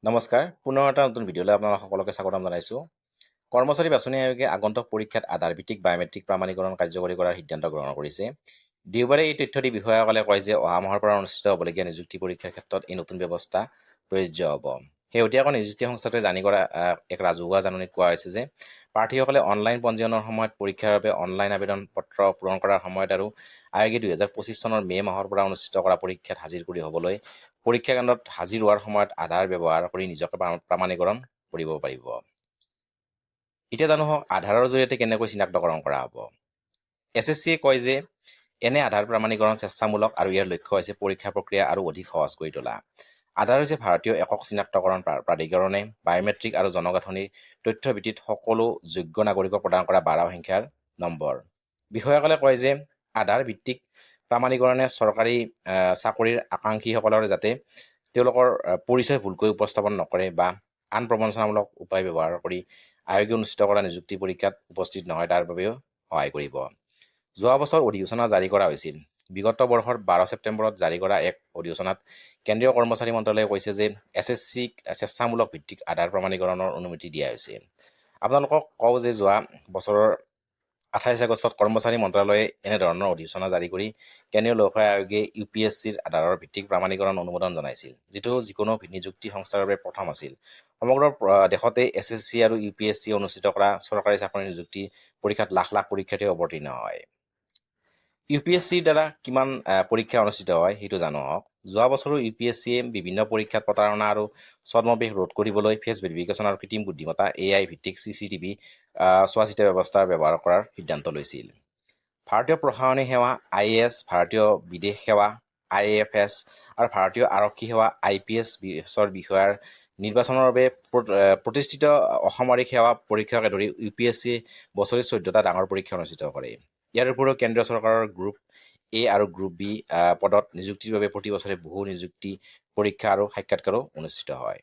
নমস্কাৰ পুনৰ এটা নতুন ভিডিঅ'লৈ আপোনালোক সকলোকে স্বাগতম জনাইছোঁ। কৰ্মচাৰী বাছনি আয়োগে আগন্তুক পৰীক্ষাত আধাৰ ভিত্তিক বায়োমেট্ৰিক প্ৰমাণীকৰণ কাৰ্যকৰী কৰাৰ সিদ্ধান্ত গ্ৰহণ কৰিছে। দেওবাৰে এই তথ্য দি বিষয়াসকলে কয় যে অহা মাহৰ পৰা অনুষ্ঠিত হ'বলগীয়া নিযুক্তি পৰীক্ষাৰ ক্ষেত্ৰত এই নতুন ব্যৱস্থা প্ৰযোজ্য হ'ব। শেহতীয়াকৈ নিযুক্তি সংস্থাটোৱে জাৰি কৰা এক ৰাজহুৱা জাননীত কোৱা হৈছে যে প্ৰাৰ্থীসকলে অনলাইন পঞ্জীয়নৰ সময়ত পৰীক্ষাৰ বাবে অনলাইন আবেদন পত্ৰ পূৰণ কৰাৰ সময়ত আৰু আয়োগে 2025 চনৰ মে' মাহৰ পৰা অনুষ্ঠিত কৰা পৰীক্ষাত হাজিৰ কৰি হ'বলৈ পৰীক্ষা কেন্দ্ৰত হাজিৰ হোৱাৰ সময়ত আধাৰ ব্যৱহাৰ কৰি নিজকে প্ৰমাণীকৰণ কৰিব পাৰিব। এতিয়া জানো হওক আধাৰৰ জৰিয়তে কেনেকৈ চিনাক্তকৰণ কৰা হ'ব। SSCয়ে কয় যে এনে আধাৰ প্ৰমাণীকৰণ স্বেচ্ছামূলক আৰু ইয়াৰ লক্ষ্য হৈছে পৰীক্ষা প্ৰক্ৰিয়া আৰু অধিক সহজ কৰি তোলা। আধাৰ হৈছে ভাৰতীয় একক চিনাক্তকৰণ প্ৰাধিকৰণে বায়োমেট্ৰিক আৰু জনগাঁথনিৰ তথ্যৰ ভিত্তিত সকলো যোগ্য নাগৰিকক প্ৰদান কৰা 12 সংখ্যাৰ নম্বৰ। বিষয়াসকলে কয় যে আধাৰ ভিত্তিক প্ৰমাণীকৰণে চৰকাৰী চাকৰিৰ আকাংক্ষীসকলৰ যাতে তেওঁলোকৰ পৰিচয় ভুলকৈ উপস্থাপন নকৰে বা আন প্ৰবঞ্চনামূলক উপায় ব্যৱহাৰ কৰি আয়োগে অনুষ্ঠিত কৰা নিযুক্তি পৰীক্ষাত উপস্থিত নহয় তাৰ বাবেও সহায় কৰিব। যোৱা বছৰ অধিসূচনা জাৰি কৰা হৈছিল। বিগত বৰ্ষৰ 12 ছেপ্টেম্বৰত জাৰি কৰা এক অধিসূচনাত কেন্দ্ৰীয় কৰ্মচাৰী মন্ত্ৰালয়ে কৈছে যে SSCক স্বেচ্ছামূলক ভিত্তিক আধাৰ প্ৰমাণীকৰণৰ অনুমতি দিয়া হৈছে। আপোনালোকক কওঁ যে যোৱা বছৰৰ 28 আগষ্টত কৰ্মচাৰী মন্ত্ৰালয়ে এনেধৰণৰ অধিসূচনা জাৰি কৰি কেন্দ্ৰীয় লোকসেৱা আয়োগে UPSCৰ আধাৰৰ ভিত্তিক প্ৰমাণীকৰণ অনুমোদন জনাইছিল, যিটো যিকোনো নিযুক্তি সংস্থাৰ বাবে প্ৰথম আছিল। সমগ্ৰ দেশতে SSC আৰু UPSC অনুষ্ঠিত কৰা চৰকাৰী চাকৰি নিযুক্তি পৰীক্ষাত লাখ লাখ পৰীক্ষাৰ্থী অৱতীৰ্ণ হয়। UPSCৰ দ্বাৰা কিমান পৰীক্ষা অনুষ্ঠিত হয় সেইটো জানো হওক। যোৱা বছৰো UPSCয়ে বিভিন্ন পৰীক্ষাত প্ৰতাৰণা আৰু ছদ্মবেশ ৰোধ কৰিবলৈ ফেচ ভেৰিফিকেশ্যন আৰু কৃত্ৰিম বুদ্ধিমত্তা AI ভিত্তিক CCTV চোৱাচিতা ব্যৱস্থা ব্যৱহাৰ কৰাৰ সিদ্ধান্ত লৈছিল। ভাৰতীয় প্ৰশাসনিক সেৱা IAS, ভাৰতীয় বিদেশ সেৱা IFS আৰু ভাৰতীয় আৰক্ষী সেৱা IPSৰ বিষয়াৰ নিৰ্বাচনৰ বাবে প্ৰতিষ্ঠিত অসামৰিক সেৱা পৰীক্ষাকে ধৰি UPSCয়ে বছৰি 14টা ডাঙৰ পৰীক্ষা অনুষ্ঠিত কৰে। ইয়াৰ উপৰিও কেন্দ্ৰীয় চৰকাৰৰ গ্ৰুপ A আৰু গ্ৰুপ B পদত নিযুক্তিৰ বাবে প্ৰতি বছৰে বহু নিযুক্তি পৰীক্ষা আৰু সাক্ষাৎকাৰো অনুষ্ঠিত হয়।